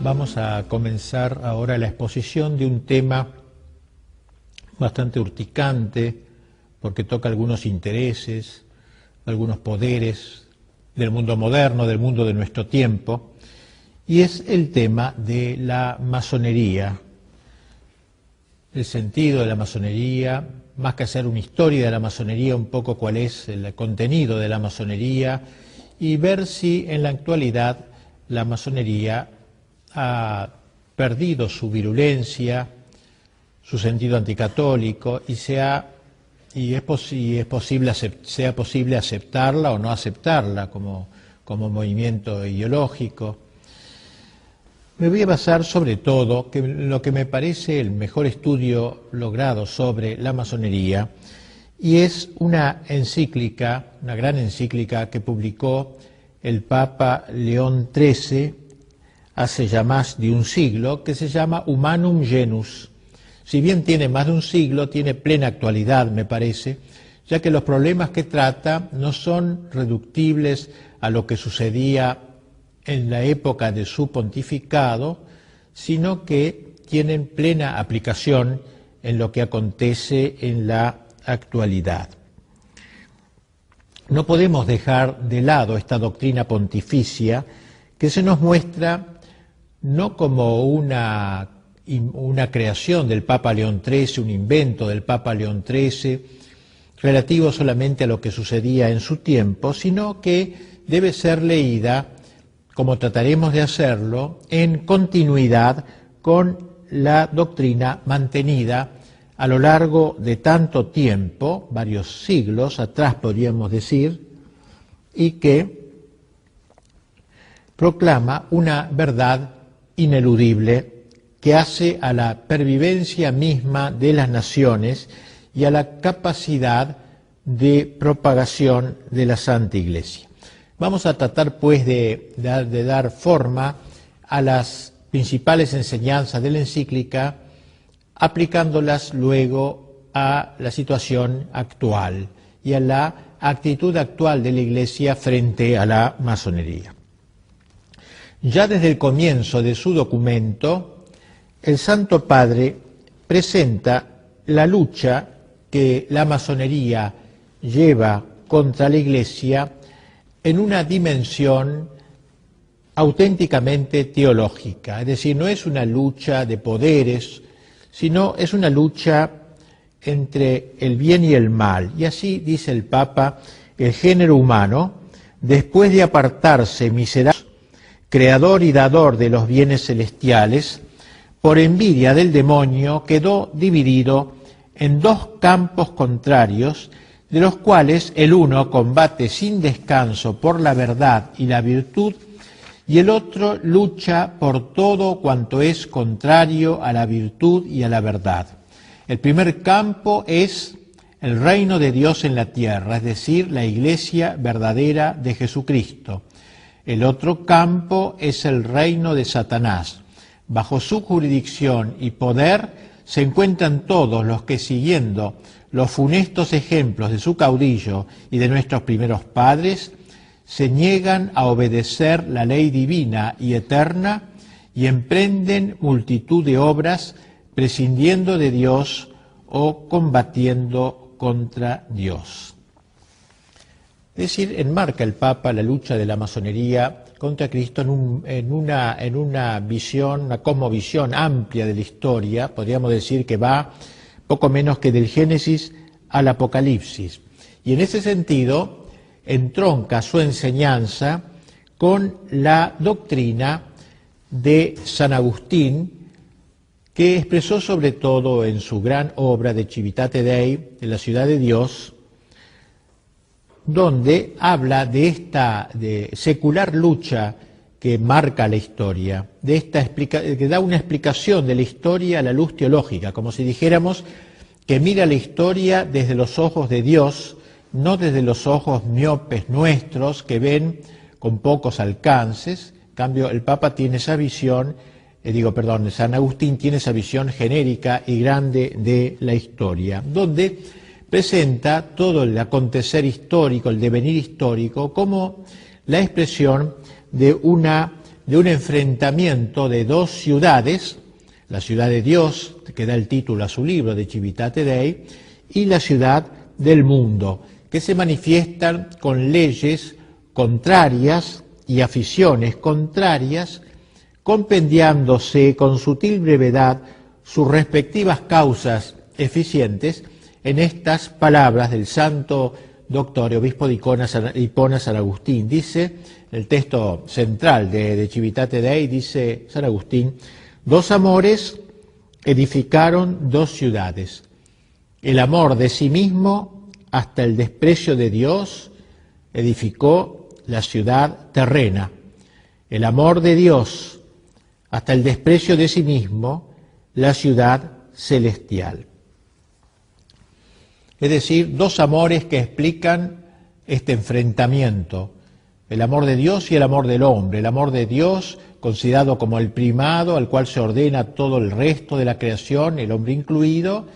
Vamos a comenzar ahora la exposición de un tema bastante urticante, porque toca algunos intereses, algunos poderes del mundo moderno, del mundo de nuestro tiempo, y es el tema de la masonería, el sentido de la masonería, más que hacer una historia de la masonería, un poco cuál es el contenido de la masonería, y ver si en la actualidad la masonería ha perdido su virulencia, su sentido anticatólico, y sea posible aceptarla o no aceptarla como movimiento ideológico. Me voy a basar sobre todo en lo que me parece el mejor estudio logrado sobre la masonería, y es una encíclica, una gran encíclica que publicó el Papa León XIII hace ya más de un siglo, que se llama Humanum Genus. Si bien tiene más de un siglo, tiene plena actualidad, me parece, ya que los problemas que trata no son reductibles a lo que sucedía en la época de su pontificado, sino que tienen plena aplicación en lo que acontece en la actualidad. No podemos dejar de lado esta doctrina pontificia que se nos muestra no como una creación del Papa León XIII, un invento del Papa León XIII, relativo solamente a lo que sucedía en su tiempo, sino que debe ser leída, como trataremos de hacerlo, en continuidad con la doctrina mantenida a lo largo de tanto tiempo, varios siglos atrás podríamos decir, y que proclama una verdad ineludible que hace a la pervivencia misma de las naciones y a la capacidad de propagación de la Santa Iglesia. Vamos a tratar pues de dar forma a las principales enseñanzas de la encíclica, aplicándolas luego a la situación actual y a la actitud actual de la Iglesia frente a la masonería. Ya desde el comienzo de su documento, el Santo Padre presenta la lucha que la masonería lleva contra la Iglesia en una dimensión auténticamente teológica, es decir, no es una lucha de poderes, sino es una lucha entre el bien y el mal. Y así dice el Papa: el género humano, después de apartarse miserable, creador y dador de los bienes celestiales, por envidia del demonio quedó dividido en dos campos contrarios, de los cuales el uno combate sin descanso por la verdad y la virtud, y el otro lucha por todo cuanto es contrario a la virtud y a la verdad. El primer campo es el reino de Dios en la tierra, es decir, la Iglesia verdadera de Jesucristo. El otro campo es el reino de Satanás. Bajo su jurisdicción y poder se encuentran todos los que, siguiendo los funestos ejemplos de su caudillo y de nuestros primeros padres, se niegan a obedecer la ley divina y eterna y emprenden multitud de obras prescindiendo de Dios o combatiendo contra Dios. Es decir, enmarca el Papa la lucha de la masonería contra Cristo en una visión, una cosmovisión amplia de la historia. Podríamos decir que va poco menos que del Génesis al Apocalipsis. Y en ese sentido entronca su enseñanza con la doctrina de San Agustín, que expresó sobre todo en su gran obra de Civitate Dei, de la ciudad de Dios, donde habla de esta secular lucha que marca la historia, que da una explicación de la historia a la luz teológica, como si dijéramos que mira la historia desde los ojos de Dios, no desde los ojos miopes nuestros que ven con pocos alcances. En cambio, el Papa tiene esa visión, San Agustín tiene esa visión genérica y grande de la historia, donde presenta todo el acontecer histórico, el devenir histórico, como la expresión de una de un enfrentamiento de dos ciudades, la ciudad de Dios, que da el título a su libro de Civitate Dei, y la ciudad del mundo, que se manifiestan con leyes contrarias y aficiones contrarias, compendiándose con sutil brevedad sus respectivas causas eficientes en estas palabras del santo doctor y obispo de Hipona San Agustín. Dice, el texto central de Civitate Dei, dice San Agustín: dos amores edificaron dos ciudades. El amor de sí mismo hasta el desprecio de Dios edificó la ciudad terrena. El amor de Dios hasta el desprecio de sí mismo, la ciudad celestial. Es decir, dos amores que explican este enfrentamiento, el amor de Dios y el amor del hombre. El amor de Dios, considerado como el primado, al cual se ordena todo el resto de la creación, el hombre incluido,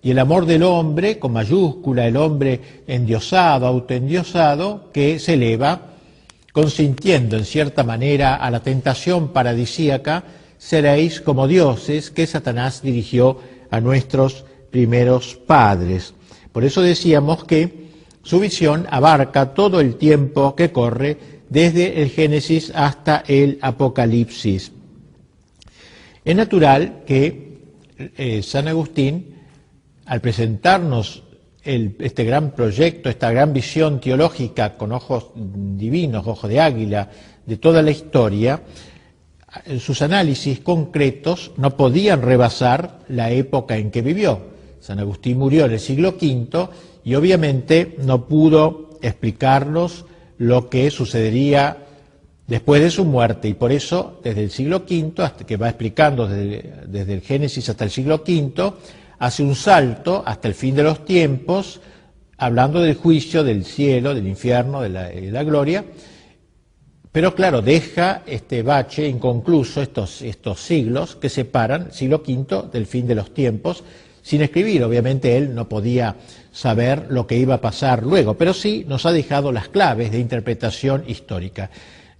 y el amor del hombre, con mayúscula, el hombre endiosado, autoendiosado, que se eleva, consintiendo en cierta manera a la tentación paradisíaca: seréis como dioses, que Satanás dirigió a nuestros primeros padres. Por eso decíamos que su visión abarca todo el tiempo que corre desde el Génesis hasta el Apocalipsis. Es natural que San Agustín, al presentarnos este gran proyecto, esta gran visión teológica con ojos divinos, ojos de águila, de toda la historia, sus análisis concretos no podían rebasar la época en que vivió. San Agustín murió en el siglo V y obviamente no pudo explicarnos lo que sucedería después de su muerte, y por eso desde el siglo V, hasta que va explicando desde el Génesis hasta el siglo V, hace un salto hasta el fin de los tiempos, hablando del juicio, del cielo, del infierno, de la gloria, pero claro, deja este bache inconcluso, estos siglos que separan el siglo V del fin de los tiempos, sin escribir. Obviamente él no podía saber lo que iba a pasar luego, pero sí nos ha dejado las claves de interpretación histórica.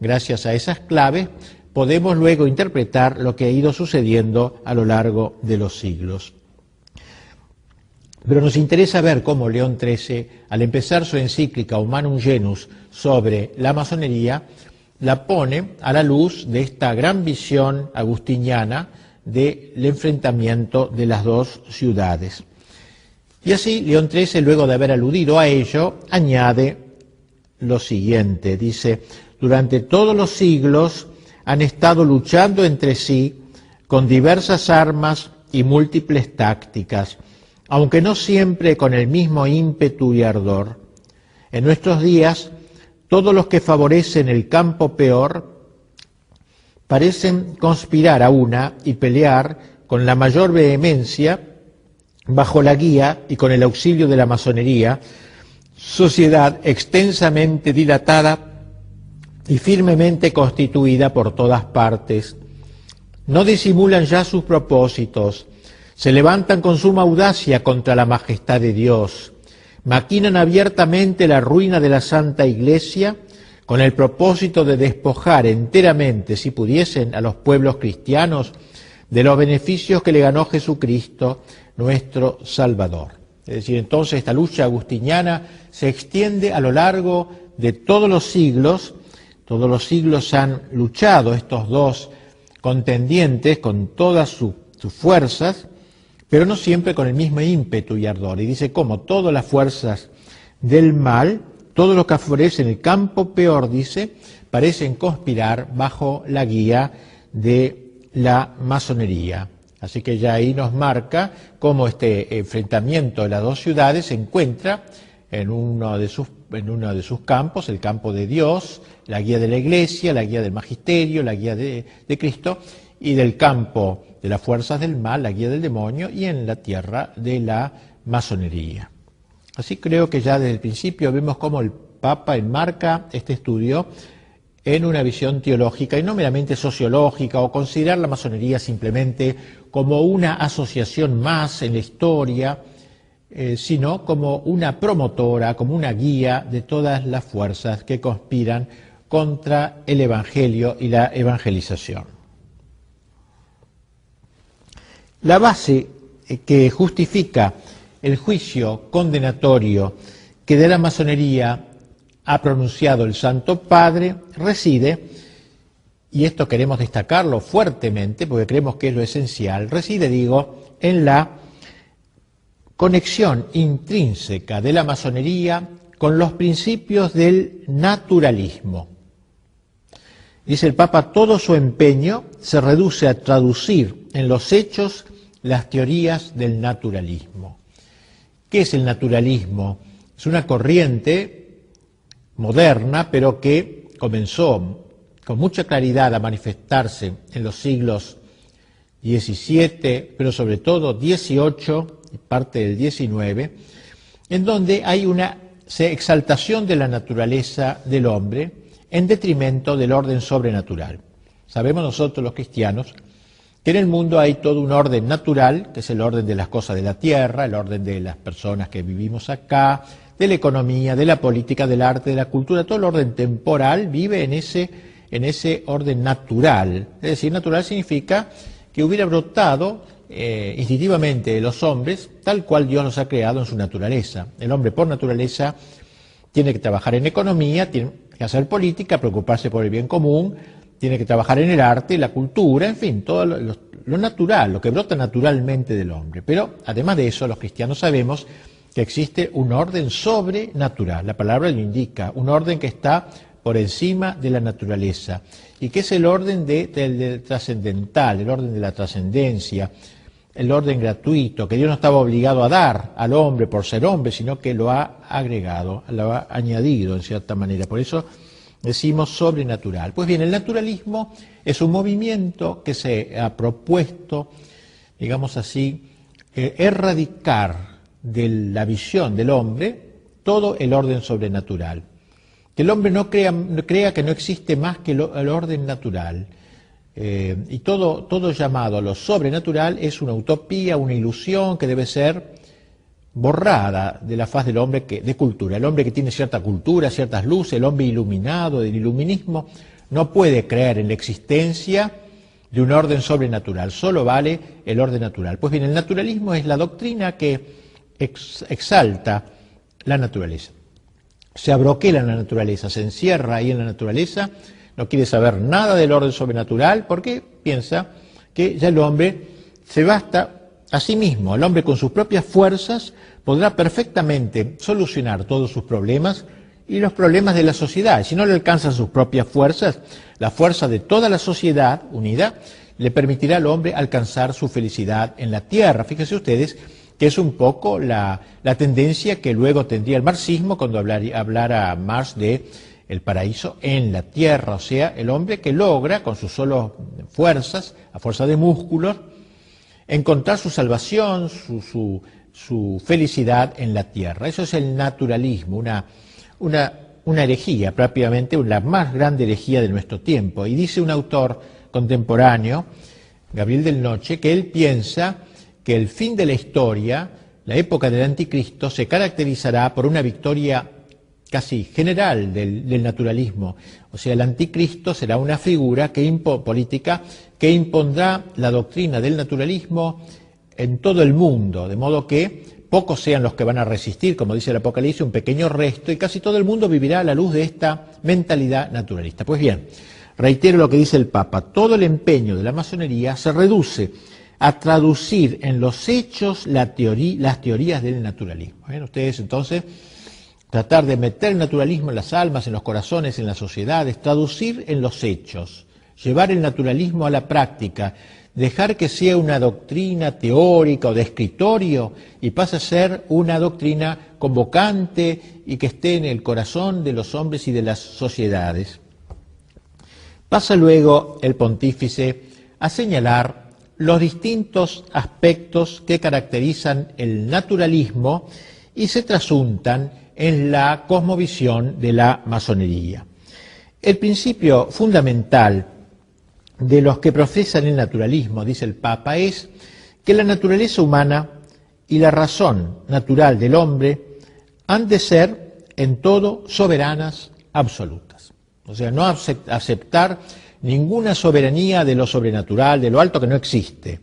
Gracias a esas claves podemos luego interpretar lo que ha ido sucediendo a lo largo de los siglos. Pero nos interesa ver cómo León XIII, al empezar su encíclica Humanum Genus sobre la masonería, la pone a la luz de esta gran visión agustiniana del enfrentamiento de las dos ciudades. Y así León XIII, luego de haber aludido a ello, añade lo siguiente, dice: durante todos los siglos han estado luchando entre sí con diversas armas y múltiples tácticas, aunque no siempre con el mismo ímpetu y ardor. En nuestros días, todos los que favorecen el campo peor parecen conspirar a una y pelear con la mayor vehemencia bajo la guía y con el auxilio de la masonería, sociedad extensamente dilatada y firmemente constituida por todas partes. No disimulan ya sus propósitos, se levantan con suma audacia contra la majestad de Dios, maquinan abiertamente la ruina de la Santa Iglesia, con el propósito de despojar enteramente, si pudiesen, a los pueblos cristianos de los beneficios que le ganó Jesucristo, nuestro Salvador. Es decir, entonces esta lucha agustiniana se extiende a lo largo de todos los siglos han luchado estos dos contendientes con todas sus fuerzas, pero no siempre con el mismo ímpetu y ardor. Y dice cómo todas las fuerzas del mal, todos los que favorecen el campo peor, dice, parecen conspirar bajo la guía de la masonería. Así que ya ahí nos marca cómo este enfrentamiento de las dos ciudades se encuentra en uno de sus campos, el campo de Dios, la guía de la Iglesia, la guía del Magisterio, la guía de Cristo, y del campo de las fuerzas del mal, la guía del demonio, y en la tierra de la masonería. Así creo que ya desde el principio vemos cómo el Papa enmarca este estudio en una visión teológica y no meramente sociológica, o considerar la masonería simplemente como una asociación más en la historia, sino como una promotora, como una guía de todas las fuerzas que conspiran contra el Evangelio y la evangelización. La base que justifica el juicio condenatorio que de la masonería ha pronunciado el Santo Padre reside, y esto queremos destacarlo fuertemente porque creemos que es lo esencial, reside, digo, en la conexión intrínseca de la masonería con los principios del naturalismo. Dice el Papa, todo su empeño se reduce a traducir en los hechos las teorías del naturalismo. ¿Qué es el naturalismo? Es una corriente moderna, pero que comenzó con mucha claridad a manifestarse en los siglos XVII, pero sobre todo XVIII y parte del XIX, en donde hay una exaltación de la naturaleza del hombre en detrimento del orden sobrenatural. Sabemos nosotros los cristianos que en el mundo hay todo un orden natural, que es el orden de las cosas de la tierra, el orden de las personas que vivimos acá, de la economía, de la política, del arte, de la cultura, todo el orden temporal vive en ese orden natural. Es decir, natural significa que hubiera brotado instintivamente de los hombres tal cual Dios los ha creado en su naturaleza. El hombre por naturaleza tiene que trabajar en economía, tiene que hacer política, preocuparse por el bien común, tiene que trabajar en el arte, la cultura, en fin, todo lo natural, lo que brota naturalmente del hombre. Pero además de eso, los cristianos sabemos que existe un orden sobrenatural, la palabra lo indica, un orden que está por encima de la naturaleza y que es el orden del trascendental, el orden de la trascendencia, el orden gratuito, que Dios no estaba obligado a dar al hombre por ser hombre, sino que lo ha agregado, lo ha añadido en cierta manera. Por eso decimos sobrenatural. Pues bien, el naturalismo es un movimiento que se ha propuesto, digamos así, erradicar de la visión del hombre todo el orden sobrenatural. Que el hombre no crea que no existe más que el orden natural. Y todo llamado a lo sobrenatural es una utopía, una ilusión que debe ser borrada de la faz del hombre de cultura. El hombre que tiene cierta cultura, ciertas luces, el hombre iluminado del iluminismo, no puede creer en la existencia de un orden sobrenatural, solo vale el orden natural. Pues bien, el naturalismo es la doctrina que exalta la naturaleza. Se abroquela en la naturaleza, se encierra ahí en la naturaleza, no quiere saber nada del orden sobrenatural porque piensa que ya el hombre se basta a sí mismo. El hombre con sus propias fuerzas podrá perfectamente solucionar todos sus problemas y los problemas de la sociedad. Si no le alcanzan sus propias fuerzas, la fuerza de toda la sociedad unida le permitirá al hombre alcanzar su felicidad en la tierra. Fíjense ustedes que es un poco la tendencia que luego tendría el marxismo cuando hablara Marx de el paraíso en la tierra, o sea, el hombre que logra con sus solas fuerzas, a fuerza de músculos, encontrar su salvación, su felicidad en la tierra. Eso es el naturalismo, una herejía, prácticamente la más grande herejía de nuestro tiempo. Y dice un autor contemporáneo, Gabriel del Noche, que él piensa que el fin de la historia, la época del anticristo, se caracterizará por una victoria casi general del naturalismo. O sea, el anticristo será una figura política que impondrá la doctrina del naturalismo en todo el mundo, de modo que pocos sean los que van a resistir, como dice el Apocalipsis, un pequeño resto, y casi todo el mundo vivirá a la luz de esta mentalidad naturalista. Pues bien, reitero lo que dice el Papa, todo el empeño de la masonería se reduce a traducir en los hechos las teorías del naturalismo. ¿Ven ustedes? Entonces, tratar de meter el naturalismo en las almas, en los corazones, en las sociedades, traducir en los hechos, llevar el naturalismo a la práctica, dejar que sea una doctrina teórica o de escritorio y pase a ser una doctrina convocante y que esté en el corazón de los hombres y de las sociedades. Pasa luego el pontífice a señalar los distintos aspectos que caracterizan el naturalismo y se trasuntan en la cosmovisión de la masonería. El principio fundamental de los que profesan el naturalismo, dice el Papa, es que la naturaleza humana y la razón natural del hombre han de ser en todo soberanas absolutas. O sea, no aceptar ninguna soberanía de lo sobrenatural, de lo alto, que no existe.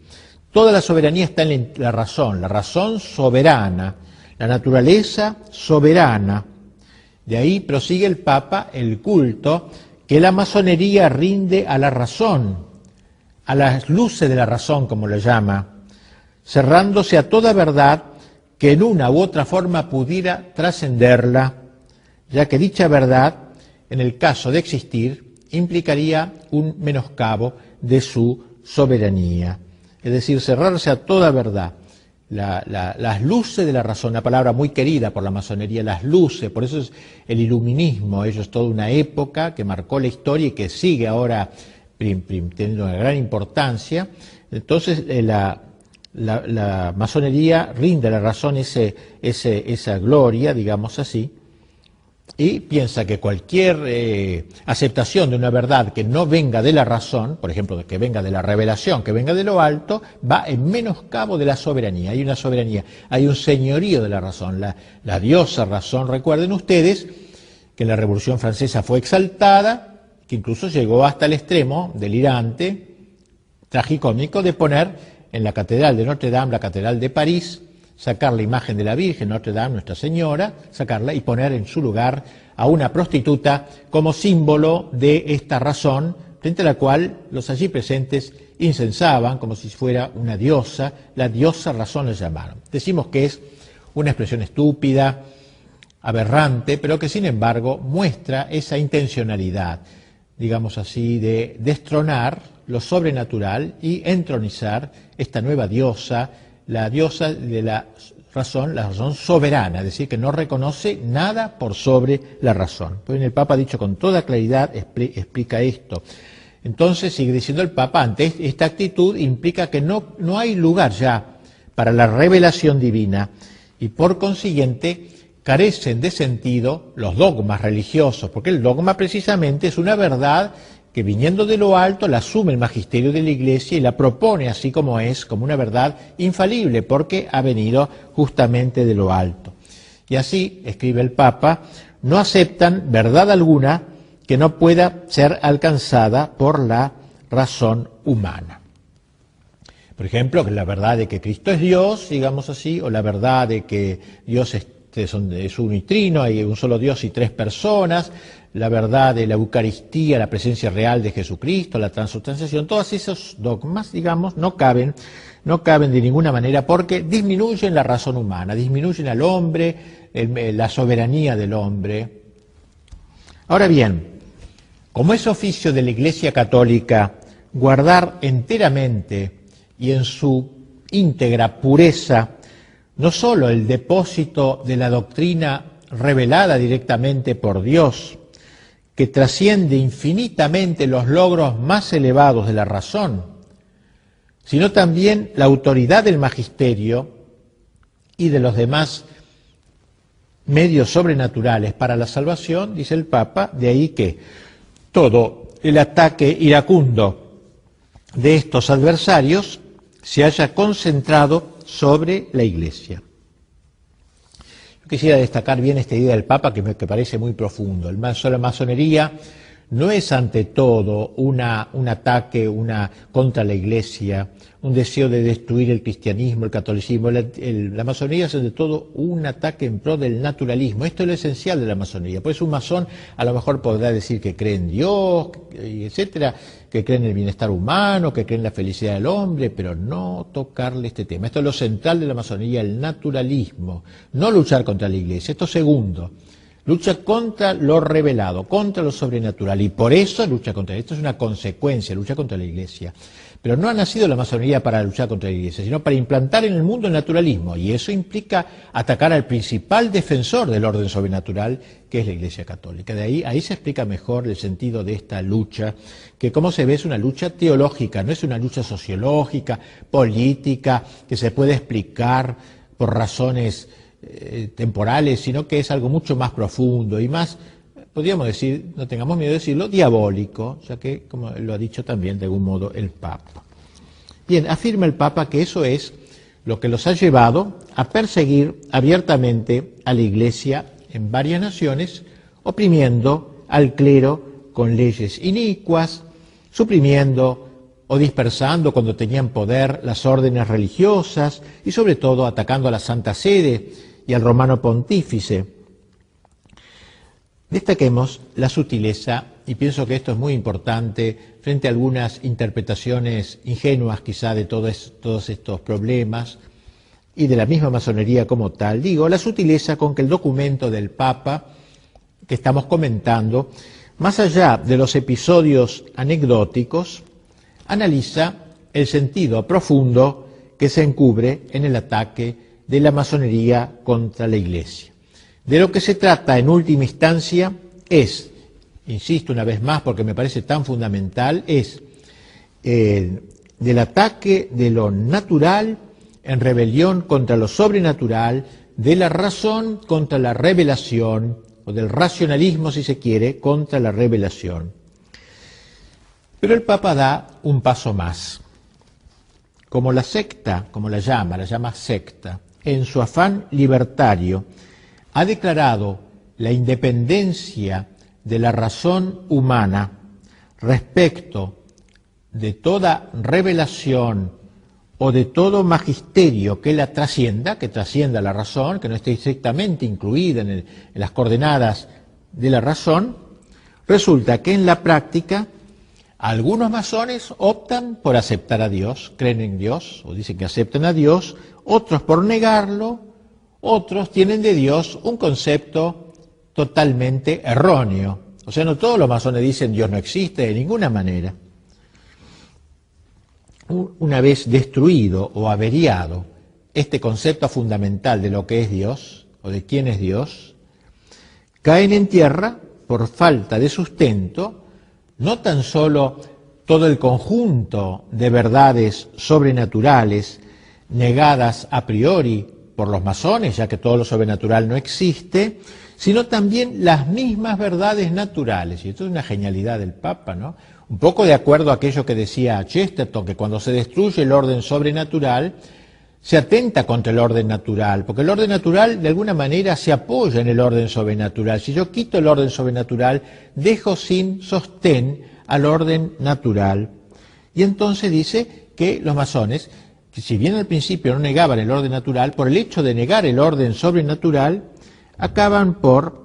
Toda la soberanía está en la razón soberana, la naturaleza soberana. De ahí prosigue el Papa el culto que la masonería rinde a la razón, a las luces de la razón, como lo llama, cerrándose a toda verdad que en una u otra forma pudiera trascenderla, ya que dicha verdad, en el caso de existir, implicaría un menoscabo de su soberanía. Es decir, cerrarse a toda verdad. Las luces de la razón, una palabra muy querida por la masonería, las luces, por eso es el iluminismo, ello es toda una época que marcó la historia y que sigue ahora teniendo una gran importancia. Entonces la masonería rinde a la razón esa gloria, digamos así, y piensa que cualquier aceptación de una verdad que no venga de la razón, por ejemplo, que venga de la revelación, que venga de lo alto, va en menoscabo de la soberanía. Hay una soberanía, hay un señorío de la razón, la diosa razón. Recuerden ustedes que en la Revolución Francesa fue exaltada, que incluso llegó hasta el extremo delirante, tragicómico, de poner en la Catedral de Notre Dame, la Catedral de París, sacar la imagen de la Virgen, Notre Dame, Nuestra Señora, sacarla y poner en su lugar a una prostituta como símbolo de esta razón, frente a la cual los allí presentes incensaban como si fuera una diosa, la diosa razón les llamaron. Decimos que es una expresión estúpida, aberrante, pero que sin embargo muestra esa intencionalidad, digamos así, de destronar lo sobrenatural y entronizar esta nueva diosa, la diosa de la razón soberana, es decir, que no reconoce nada por sobre la razón. Pues el Papa ha dicho con toda claridad, explica esto. Entonces, sigue diciendo el Papa, ante esta actitud implica que no hay lugar ya para la revelación divina y por consiguiente carecen de sentido los dogmas religiosos, porque el dogma precisamente es una verdad que viniendo de lo alto la asume el magisterio de la Iglesia y la propone así como es, como una verdad infalible, porque ha venido justamente de lo alto. Y así, escribe el Papa, no aceptan verdad alguna que no pueda ser alcanzada por la razón humana. Por ejemplo, la verdad de que Cristo es Dios, digamos así, o la verdad de que Dios es un y trino, hay un solo Dios y tres personas, la verdad de la Eucaristía, la presencia real de Jesucristo, la transubstanciación, todos esos dogmas, digamos, no caben de ninguna manera porque disminuyen la razón humana, disminuyen al hombre, la soberanía del hombre. Ahora bien, como es oficio de la Iglesia Católica guardar enteramente y en su íntegra pureza no sólo el depósito de la doctrina revelada directamente por Dios, que trasciende infinitamente los logros más elevados de la razón, sino también la autoridad del magisterio y de los demás medios sobrenaturales para la salvación, dice el Papa, de ahí que todo el ataque iracundo de estos adversarios se haya concentrado sobre la Iglesia. Yo quisiera destacar bien esta idea del Papa que me parece muy profundo. La masonería no es ante todo un ataque contra la Iglesia, un deseo de destruir el cristianismo, el catolicismo. La masonería es ante todo un ataque en pro del naturalismo. Esto es lo esencial de la masonería. Pues un masón a lo mejor podrá decir que cree en Dios, etcétera, que cree en el bienestar humano, que cree en la felicidad del hombre, pero no tocarle este tema. Esto es lo central de la masonería, el naturalismo, no luchar contra la Iglesia. Esto segundo. Lucha contra lo revelado, contra lo sobrenatural, y por eso lucha contra esto. Es una consecuencia, lucha contra la Iglesia. Pero no ha nacido la masonería para luchar contra la Iglesia, sino para implantar en el mundo el naturalismo, y eso implica atacar al principal defensor del orden sobrenatural, que es la Iglesia Católica. Ahí se explica mejor el sentido de esta lucha, que como se ve es una lucha teológica, no es una lucha sociológica, política, que se puede explicar por razones temporales, sino que es algo mucho más profundo y más, podríamos decir, no tengamos miedo de decirlo, diabólico, ya que, como lo ha dicho también de algún modo el Papa. Bien, afirma el Papa que eso es lo que los ha llevado a perseguir abiertamente a la Iglesia en varias naciones, oprimiendo al clero con leyes inicuas, suprimiendo o dispersando cuando tenían poder las órdenes religiosas y sobre todo atacando a la Santa Sede y al Romano Pontífice. Destaquemos la sutileza, y pienso que esto es muy importante frente a algunas interpretaciones ingenuas quizá de todos estos problemas y de la misma masonería como tal. Digo, la sutileza con que el documento del Papa que estamos comentando, más allá de los episodios anecdóticos, analiza el sentido profundo que se encubre en el ataque de la masonería contra la Iglesia. De lo que se trata en última instancia es, insisto una vez más porque me parece tan fundamental, es del ataque de lo natural en rebelión contra lo sobrenatural, de la razón contra la revelación, o del racionalismo, si se quiere, contra la revelación. Pero el Papa da un paso más. Como la secta, como la llama secta, en su afán libertario, ha declarado la independencia de la razón humana respecto de toda revelación o de todo magisterio que la trascienda, que trascienda la razón, que no esté estrictamente incluida en las coordenadas de la razón, resulta que en la práctica algunos masones optan por aceptar a Dios, creen en Dios, o dicen que aceptan a Dios, otros por negarlo, otros tienen de Dios un concepto totalmente erróneo. O sea, no todos los masones dicen Dios no existe de ninguna manera. Una vez destruido o averiado este concepto fundamental de lo que es Dios, o de quién es Dios, caen en tierra por falta de sustento, no tan solo todo el conjunto de verdades sobrenaturales negadas a priori por los masones, ya que todo lo sobrenatural no existe, sino también las mismas verdades naturales. Y esto es una genialidad del Papa, ¿no? Un poco de acuerdo a aquello que decía Chesterton, que cuando se destruye el orden sobrenatural, se atenta contra el orden natural, porque el orden natural de alguna manera se apoya en el orden sobrenatural. Si yo quito el orden sobrenatural, dejo sin sostén al orden natural. Y entonces dice que los masones, que si bien al principio no negaban el orden natural, por el hecho de negar el orden sobrenatural, acaban por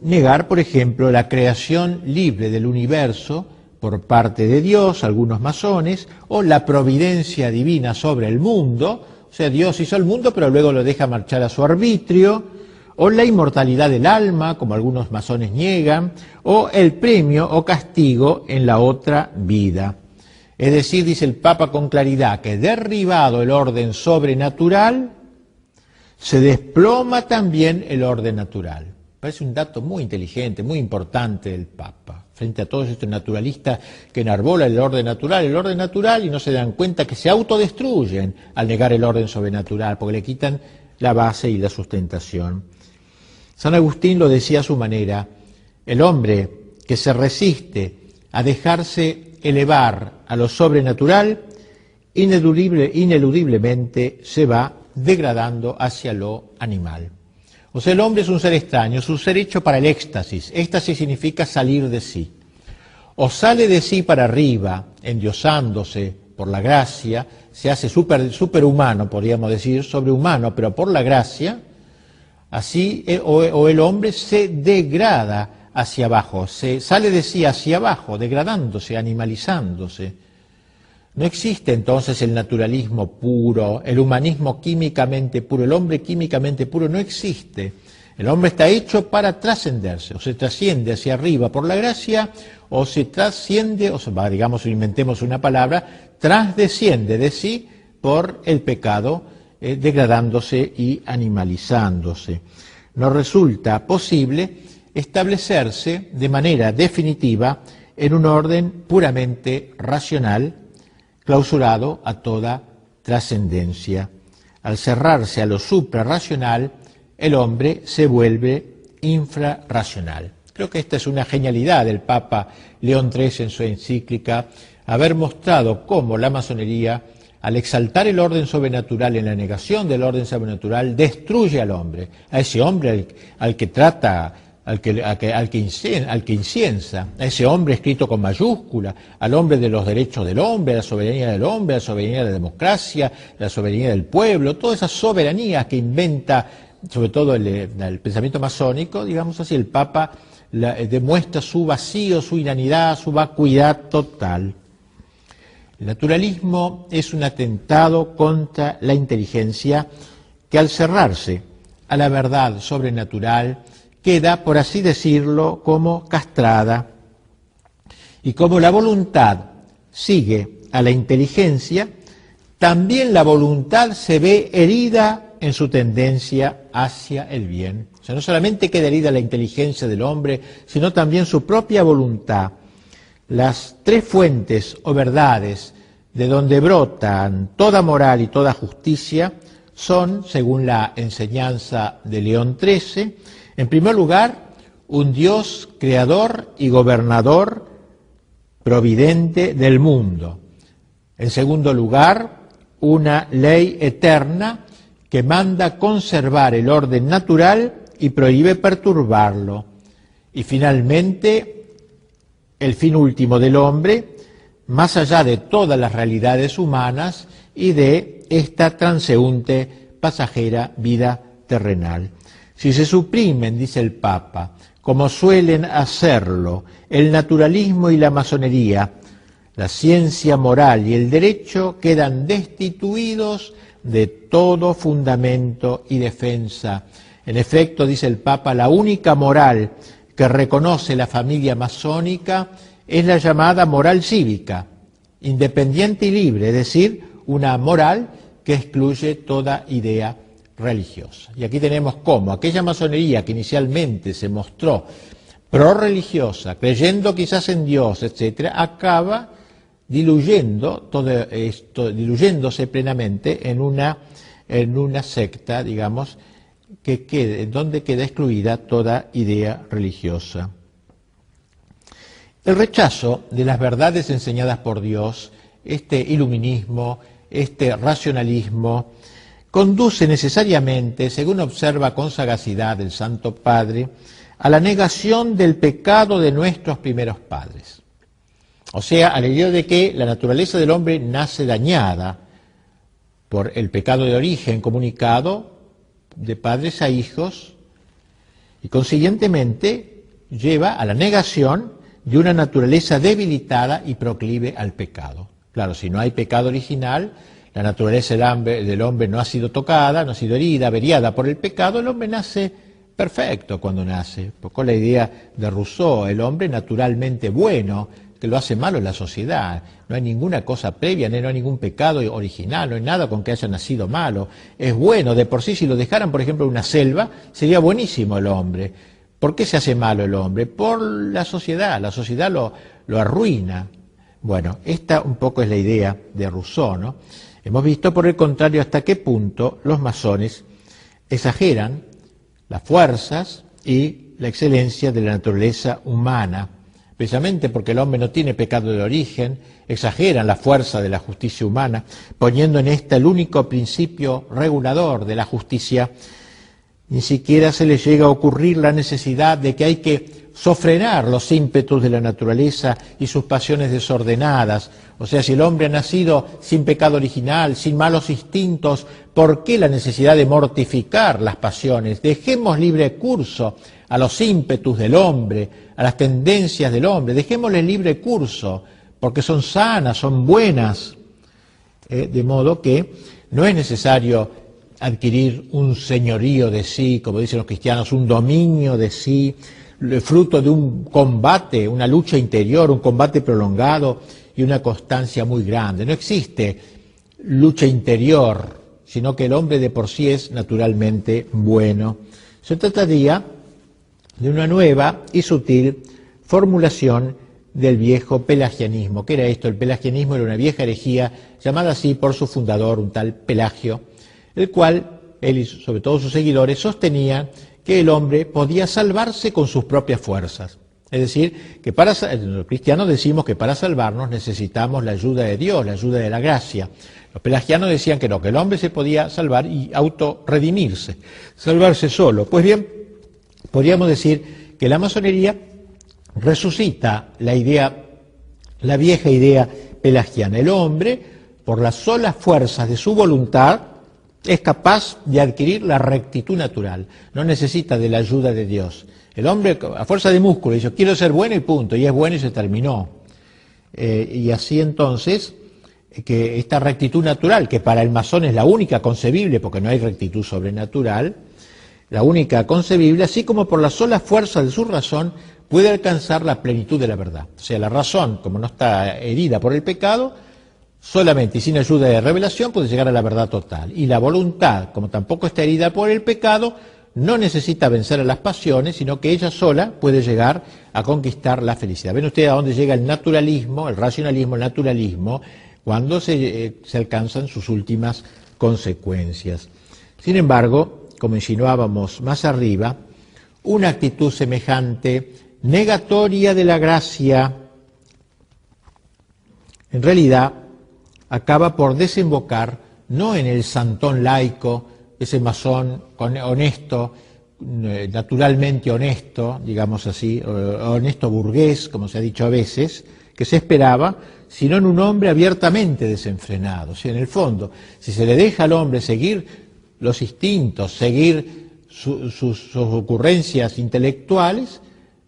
negar, por ejemplo, la creación libre del universo por parte de Dios, algunos masones, o la providencia divina sobre el mundo, o sea, Dios hizo el mundo pero luego lo deja marchar a su arbitrio, o la inmortalidad del alma, como algunos masones niegan, o el premio o castigo en la otra vida. Es decir, dice el Papa con claridad, que derribado el orden sobrenatural, se desploma también el orden natural. Parece un dato muy inteligente, muy importante del Papa, frente a todos estos naturalistas que enarbolan el orden natural y no se dan cuenta que se autodestruyen al negar el orden sobrenatural, porque le quitan la base y la sustentación. San Agustín lo decía a su manera, el hombre que se resiste a dejarse elevar a lo sobrenatural, ineludiblemente se va degradando hacia lo animal. O sea, el hombre es un ser extraño, es un ser hecho para el éxtasis. Éxtasis significa salir de sí. O sale de sí para arriba, endiosándose por la gracia, se hace superhumano, podríamos decir, sobrehumano, pero por la gracia, así, o el hombre se degrada hacia abajo, se sale de sí hacia abajo, degradándose, animalizándose. No existe entonces el naturalismo puro, el humanismo químicamente puro, el hombre químicamente puro no existe. El hombre está hecho para trascenderse, o se trasciende hacia arriba por la gracia, o se trasciende, digamos, inventemos una palabra, trasdesciende de sí por el pecado, degradándose y animalizándose. Nos resulta posible establecerse de manera definitiva en un orden puramente racional, clausurado a toda trascendencia. Al cerrarse a lo suprarracional, el hombre se vuelve infrarracional. Creo que esta es una genialidad del Papa León XIII en su encíclica, haber mostrado cómo la masonería, al exaltar el orden sobrenatural en la negación del orden sobrenatural, destruye al hombre, a ese hombre al que trata al que inciensa, a ese hombre escrito con mayúscula, al hombre de los derechos del hombre, a la soberanía del hombre, a la soberanía de la democracia, a la soberanía del pueblo, todas esas soberanías que inventa, sobre todo el pensamiento masónico, digamos así, el Papa demuestra su vacío, su inanidad, su vacuidad total. El naturalismo es un atentado contra la inteligencia que al cerrarse a la verdad sobrenatural queda, por así decirlo, como castrada. Y como la voluntad sigue a la inteligencia, también la voluntad se ve herida en su tendencia hacia el bien. O sea, no solamente queda herida la inteligencia del hombre, sino también su propia voluntad. Las tres fuentes o verdades de donde brotan toda moral y toda justicia son, según la enseñanza de León XIII, en primer lugar, un Dios creador y gobernador providente del mundo. En segundo lugar, una ley eterna que manda conservar el orden natural y prohíbe perturbarlo. Y finalmente, el fin último del hombre, más allá de todas las realidades humanas y de esta transeúnte, pasajera vida terrenal. Si se suprimen, dice el Papa, como suelen hacerlo el naturalismo y la masonería, la ciencia moral y el derecho quedan destituidos de todo fundamento y defensa. En efecto, dice el Papa, la única moral que reconoce la familia masónica es la llamada moral cívica, independiente y libre, es decir, una moral que excluye toda idea religiosa. Y aquí tenemos cómo aquella masonería que inicialmente se mostró prorreligiosa, creyendo quizás en Dios, etcétera, acaba diluyendo todo esto, diluyéndose plenamente en una secta, digamos, en donde queda excluida toda idea religiosa. El rechazo de las verdades enseñadas por Dios, este iluminismo, este racionalismo, conduce necesariamente, según observa con sagacidad el Santo Padre, a la negación del pecado de nuestros primeros padres. O sea, a la idea de que la naturaleza del hombre nace dañada por el pecado de origen comunicado de padres a hijos y consiguientemente lleva a la negación de una naturaleza debilitada y proclive al pecado. Claro, si no hay pecado original, la naturaleza del hombre no ha sido tocada, no ha sido herida, averiada por el pecado, el hombre nace perfecto cuando nace. Un poco la idea de Rousseau, el hombre naturalmente bueno, que lo hace malo en la sociedad. No hay ninguna cosa previa, no hay ningún pecado original, no hay nada con que haya nacido malo. Es bueno, de por sí, si lo dejaran, por ejemplo, en una selva, sería buenísimo el hombre. ¿Por qué se hace malo el hombre? Por la sociedad lo arruina. Bueno, esta un poco es la idea de Rousseau, ¿no? Hemos visto, por el contrario, hasta qué punto los masones exageran las fuerzas y la excelencia de la naturaleza humana. Precisamente porque el hombre no tiene pecado de origen, exageran la fuerza de la justicia humana, poniendo en esta el único principio regulador de la justicia. Ni siquiera se les llega a ocurrir la necesidad de que hay que sofrenar los ímpetus de la naturaleza y sus pasiones desordenadas. O sea, si el hombre ha nacido sin pecado original, sin malos instintos, ¿por qué la necesidad de mortificar las pasiones? Dejemos libre curso a los ímpetus del hombre, a las tendencias del hombre, dejémosles libre curso, porque son sanas, son buenas. De modo que no es necesario adquirir un señorío de sí, como dicen los cristianos, un dominio de sí, fruto de un combate, una lucha interior, un combate prolongado y una constancia muy grande. No existe lucha interior, sino que el hombre de por sí es naturalmente bueno. Se trataría de una nueva y sutil formulación del viejo pelagianismo. ¿Qué era esto? El pelagianismo era una vieja herejía llamada así por su fundador, un tal Pelagio, el cual él y sobre todo sus seguidores sostenían que el hombre podía salvarse con sus propias fuerzas. Es decir, que los cristianos decimos que para salvarnos necesitamos la ayuda de Dios, la ayuda de la gracia. Los pelagianos decían que no, que el hombre se podía salvar y autorredimirse, salvarse solo. Pues bien, podríamos decir que la masonería resucita la vieja idea pelagiana. El hombre, por las solas fuerzas de su voluntad, es capaz de adquirir la rectitud natural, no necesita de la ayuda de Dios. El hombre, a fuerza de músculo, dice, quiero ser bueno y punto, y es bueno y se terminó. Y así entonces, que esta rectitud natural, que para el masón es la única concebible, porque no hay rectitud sobrenatural, la única concebible, así como por la sola fuerza de su razón, puede alcanzar la plenitud de la verdad. O sea, la razón, como no está herida por el pecado, solamente y sin ayuda de revelación puede llegar a la verdad total. Y la voluntad, como tampoco está herida por el pecado, no necesita vencer a las pasiones, sino que ella sola puede llegar a conquistar la felicidad. ¿Ven ustedes a dónde llega el naturalismo, el racionalismo, el naturalismo, cuando se alcanzan sus últimas consecuencias? Sin embargo, como insinuábamos más arriba, una actitud semejante, negatoria de la gracia, en realidad acaba por desembocar no en el santón laico, ese masón honesto, naturalmente honesto, digamos así, honesto burgués, como se ha dicho a veces, que se esperaba, sino en un hombre abiertamente desenfrenado. O sea, en el fondo, si se le deja al hombre seguir los instintos, seguir sus ocurrencias intelectuales,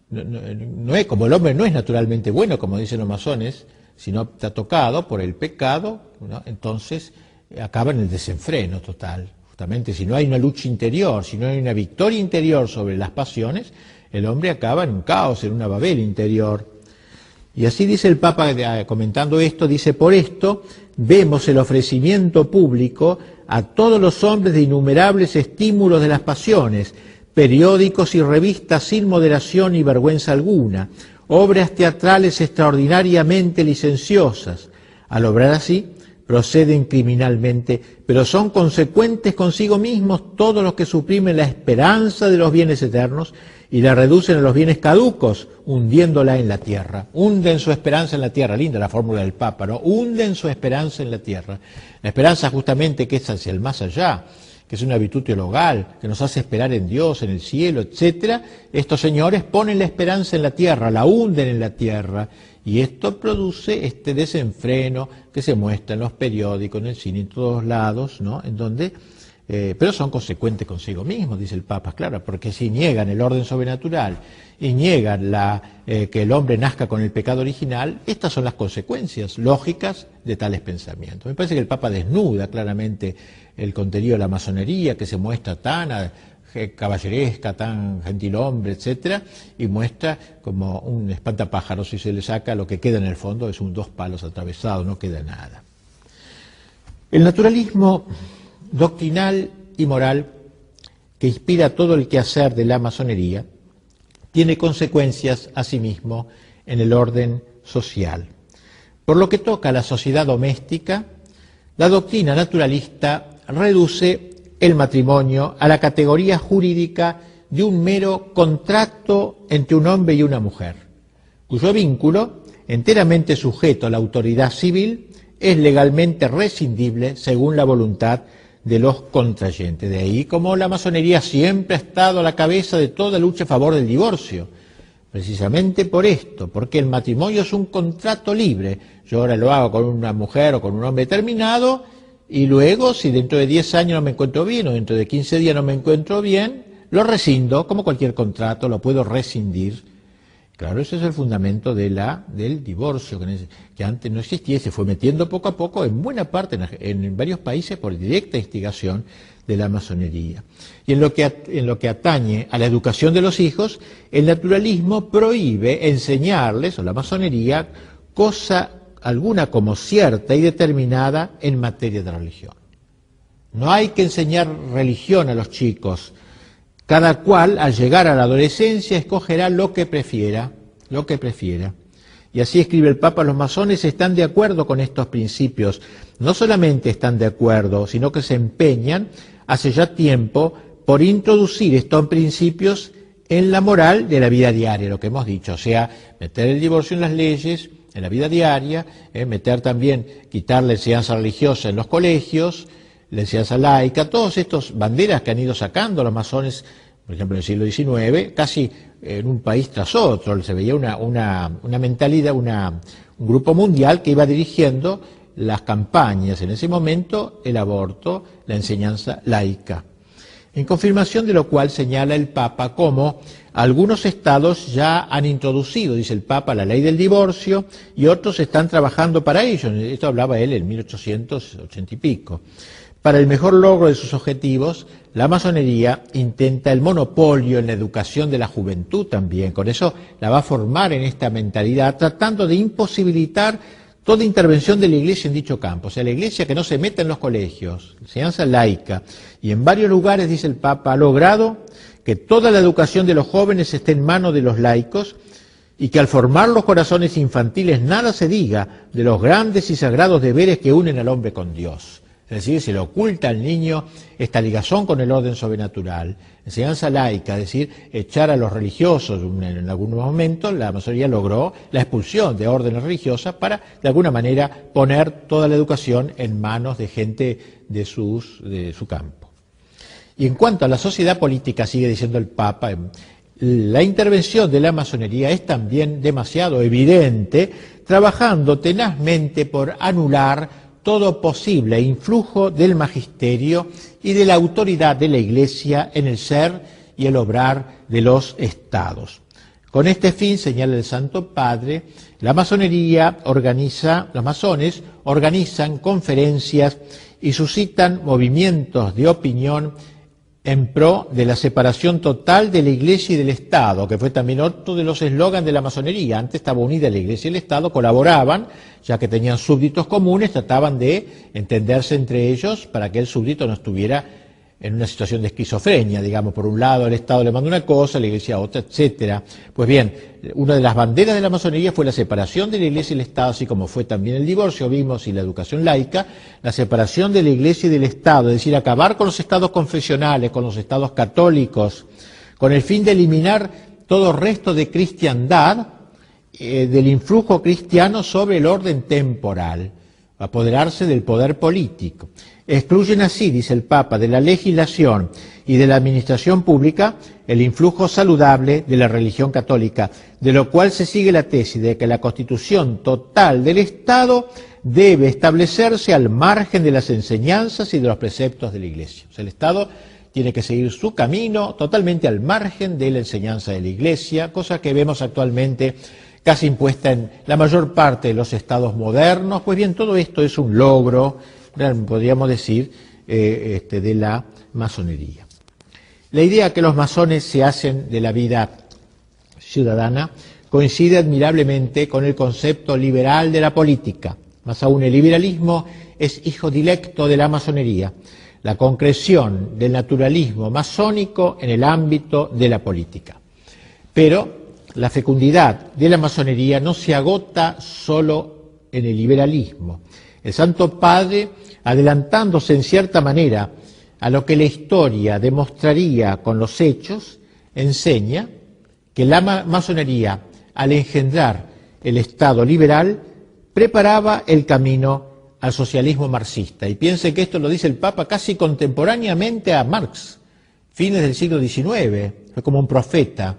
no es como el hombre no es naturalmente bueno, como dicen los masones, sino está tocado por el pecado, ¿no? Entonces acaba en el desenfreno total. Justamente si no hay una lucha interior, si no hay una victoria interior sobre las pasiones, el hombre acaba en un caos, en una Babel interior. Y así dice el Papa, comentando esto, dice, por esto vemos el ofrecimiento público a todos los hombres de innumerables estímulos de las pasiones, periódicos y revistas sin moderación ni vergüenza alguna, obras teatrales extraordinariamente licenciosas. Al obrar así, proceden criminalmente, pero son consecuentes consigo mismos todos los que suprimen la esperanza de los bienes eternos y la reducen a los bienes caducos, hundiéndola en la tierra. Hunden su esperanza en la tierra, linda la fórmula del Papa, ¿no? Hunden su esperanza en la tierra. La esperanza justamente que es hacia el más allá, que es una virtud teologal, que nos hace esperar en Dios, en el cielo, etcétera. Estos señores ponen la esperanza en la tierra, la hunden en la tierra, y esto produce este desenfreno que se muestra en los periódicos, en el cine, en todos lados, ¿no? En donde, pero son consecuentes consigo mismos, dice el Papa, claro, porque si niegan el orden sobrenatural y niegan que el hombre nazca con el pecado original, estas son las consecuencias lógicas de tales pensamientos. Me parece que el Papa desnuda claramente el contenido de la masonería, que se muestra tan caballeresca, tan gentilhombre, etcétera, y muestra como un espantapájaros. Si se le saca, lo que queda en el fondo es dos palos atravesados, no queda nada. El naturalismo doctrinal y moral que inspira todo el quehacer de la masonería tiene consecuencias asimismo en el orden social. Por lo que toca a la sociedad doméstica, la doctrina naturalista reduce el matrimonio a la categoría jurídica de un mero contrato entre un hombre y una mujer, cuyo vínculo, enteramente sujeto a la autoridad civil, es legalmente rescindible según la voluntad de los contrayentes. De ahí como la masonería siempre ha estado a la cabeza de toda lucha a favor del divorcio, precisamente por esto, porque el matrimonio es un contrato libre. Yo ahora lo hago con una mujer o con un hombre determinado, y luego, si dentro de 10 años no me encuentro bien, o dentro de 15 días no me encuentro bien, lo rescindo, como cualquier contrato, lo puedo rescindir. Claro, ese es el fundamento del divorcio, que antes no existía y se fue metiendo poco a poco en buena parte, en varios países, por directa instigación de la masonería. Y en lo que atañe a la educación de los hijos, el naturalismo prohíbe enseñarles, o la masonería, cosa alguna como cierta y determinada en materia de religión. No hay que enseñar religión a los chicos. Cada cual, al llegar a la adolescencia, escogerá lo que prefiera. Y así escribe el Papa, los masones están de acuerdo con estos principios. No solamente están de acuerdo, sino que se empeñan hace ya tiempo por introducir estos principios en la moral de la vida diaria, lo que hemos dicho, o sea, meter el divorcio en las leyes, en la vida diaria, meter también, quitar la enseñanza religiosa en los colegios, la enseñanza laica, todas estas banderas que han ido sacando los masones por ejemplo en el siglo XIX, casi en un país tras otro, se veía una mentalidad, un grupo mundial que iba dirigiendo las campañas, en ese momento el aborto, la enseñanza laica. En confirmación de lo cual señala el Papa cómo algunos estados ya han introducido, dice el Papa, la ley del divorcio y otros están trabajando para ello. Esto hablaba él en 1880 y pico. Para el mejor logro de sus objetivos, la masonería intenta el monopolio en la educación de la juventud también. Con eso la va a formar en esta mentalidad, tratando de imposibilitar toda intervención de la Iglesia en dicho campo. O sea, la Iglesia que no se meta en los colegios, enseñanza laica. Y en varios lugares, dice el Papa, ha logrado que toda la educación de los jóvenes esté en manos de los laicos y que al formar los corazones infantiles nada se diga de los grandes y sagrados deberes que unen al hombre con Dios. Es decir, se le oculta al niño esta ligazón con el orden sobrenatural. Enseñanza laica, es decir, echar a los religiosos. En algunos momentos la masonería logró la expulsión de órdenes religiosas para, de alguna manera, poner toda la educación en manos de gente de su campo. Y en cuanto a la sociedad política, sigue diciendo el Papa, la intervención de la masonería es también demasiado evidente, trabajando tenazmente por anular todo posible influjo del magisterio y de la autoridad de la Iglesia en el ser y el obrar de los estados. Con este fin, señala el Santo Padre, la masonería los masones organizan conferencias y suscitan movimientos de opinión en pro de la separación total de la Iglesia y del Estado, que fue también otro de los eslogans de la masonería. Antes estaba unida la Iglesia y el Estado, colaboraban, ya que tenían súbditos comunes, trataban de entenderse entre ellos para que el súbdito no estuviera en una situación de esquizofrenia, digamos, por un lado el Estado le manda una cosa, la Iglesia otra, etcétera. Pues bien, una de las banderas de la masonería fue la separación de la Iglesia y el Estado, así como fue también el divorcio, vimos, y la educación laica, la separación de la Iglesia y del Estado, es decir, acabar con los estados confesionales, con los estados católicos, con el fin de eliminar todo resto de cristiandad, del influjo cristiano sobre el orden temporal, apoderarse del poder político. Excluyen así, dice el Papa, de la legislación y de la administración pública el influjo saludable de la religión católica, de lo cual se sigue la tesis de que la constitución total del Estado debe establecerse al margen de las enseñanzas y de los preceptos de la Iglesia. O sea, el Estado tiene que seguir su camino totalmente al margen de la enseñanza de la Iglesia, cosa que vemos actualmente casi impuesta en la mayor parte de los estados modernos. Pues bien, todo esto es un logro, podríamos decir, de la masonería. La idea que los masones se hacen de la vida ciudadana coincide admirablemente con el concepto liberal de la política. Más aún, el liberalismo es hijo directo de la masonería, la concreción del naturalismo masónico en el ámbito de la política. Pero la fecundidad de la masonería no se agota solo en el liberalismo. El Santo Padre, adelantándose en cierta manera a lo que la historia demostraría con los hechos, enseña que la masonería, al engendrar el Estado liberal, preparaba el camino al socialismo marxista. Y piense que esto lo dice el Papa casi contemporáneamente a Marx, fines del siglo XIX, fue como un profeta.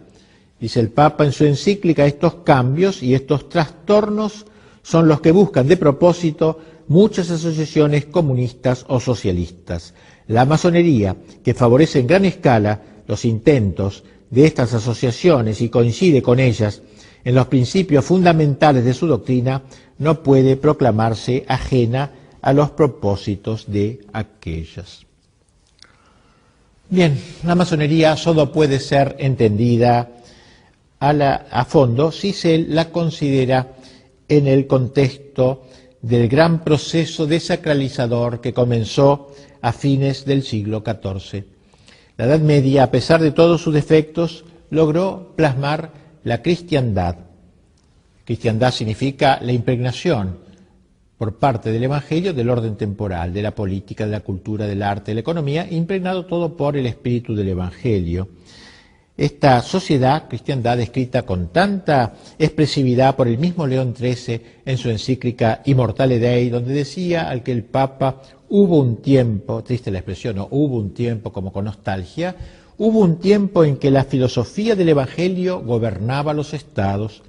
Dice el Papa en su encíclica, estos cambios y estos trastornos son los que buscan de propósito muchas asociaciones comunistas o socialistas. La masonería, que favorece en gran escala los intentos de estas asociaciones y coincide con ellas en los principios fundamentales de su doctrina, no puede proclamarse ajena a los propósitos de aquellas. Bien, la masonería solo puede ser entendida a fondo si se la considera en el contexto del gran proceso desacralizador que comenzó a fines del siglo XIV. La Edad Media, a pesar de todos sus defectos, logró plasmar la cristiandad. Cristiandad significa la impregnación por parte del Evangelio del orden temporal, de la política, de la cultura, del arte, de la economía, impregnado todo por el espíritu del Evangelio. Esta sociedad, cristiandad, descrita con tanta expresividad por el mismo León XIII en su encíclica Immortale Dei, donde decía al que el Papa, hubo un tiempo, triste la expresión, no, hubo un tiempo como con nostalgia, hubo un tiempo en que la filosofía del Evangelio gobernaba los estados.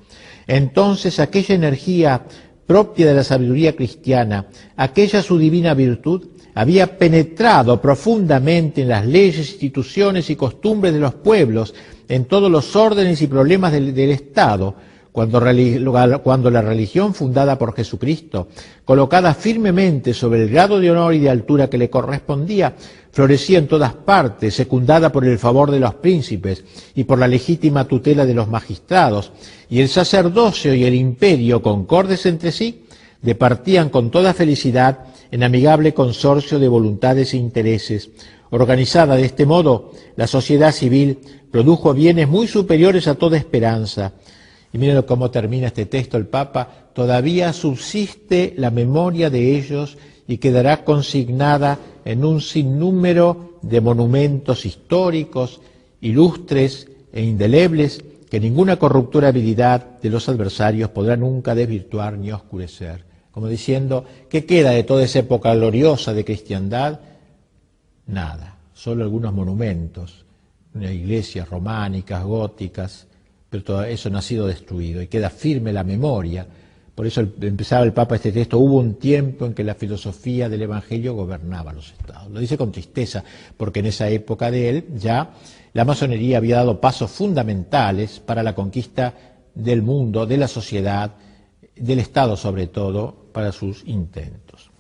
Entonces aquella energía propia de la sabiduría cristiana, aquella su divina virtud, había penetrado profundamente en las leyes, instituciones y costumbres de los pueblos, en todos los órdenes y problemas del Estado, cuando la religión fundada por Jesucristo, colocada firmemente sobre el grado de honor y de altura que le correspondía, florecía en todas partes, secundada por el favor de los príncipes y por la legítima tutela de los magistrados, y el sacerdocio y el imperio, concordes entre sí, departían con toda felicidad en amigable consorcio de voluntades e intereses. Organizada de este modo, la sociedad civil produjo bienes muy superiores a toda esperanza. Y miren cómo termina este texto el Papa: todavía subsiste la memoria de ellos y quedará consignada en un sinnúmero de monumentos históricos, ilustres e indelebles, que ninguna corruptora habilidad de los adversarios podrá nunca desvirtuar ni oscurecer. Como diciendo, ¿qué queda de toda esa época gloriosa de cristiandad? Nada, solo algunos monumentos, iglesias románicas, góticas, pero todo eso no ha sido destruido y queda firme la memoria. Por eso empezaba el Papa este texto: hubo un tiempo en que la filosofía del Evangelio gobernaba los estados. Lo dice con tristeza, porque en esa época de él ya la masonería había dado pasos fundamentales para la conquista del mundo, de la sociedad, del Estado sobre todo, para sus intentos.